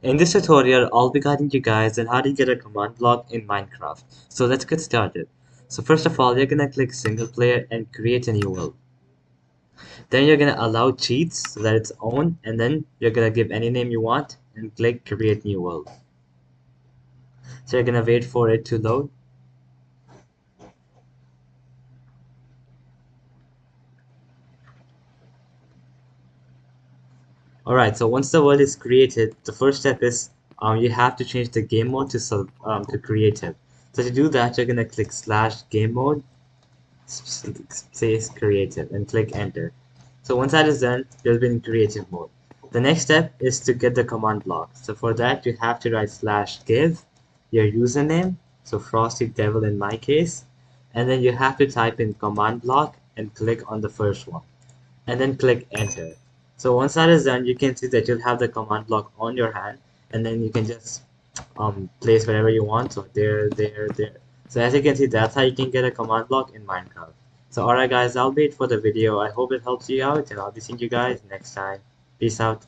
In this tutorial, I'll be guiding you guys on how to get a command block in Minecraft. So let's get started. So first of all, you're gonna click single player and create a new world. Then you're gonna allow cheats so that it's own, and then you're gonna give any name you want and click create new world. So you're gonna wait for it to load. Alright, so once the world is created, the first step is you have to change the game mode to creative. So to do that, you're gonna click slash game mode space creative and click enter. So once that is done, you'll be in creative mode. The next step is to get the command block. So for that, you have to write slash give your username, so Frosty Devil in my case, and then you have to type in command block and click on the first one, and then click enter. So once that is done, you can see that you'll have the command block on your hand, and then you can just place wherever you want. So there. So as you can see, that's how you can get a command block in Minecraft. So alright guys, that'll be it for the video. I hope it helps you out, and I'll be seeing you guys next time. Peace out.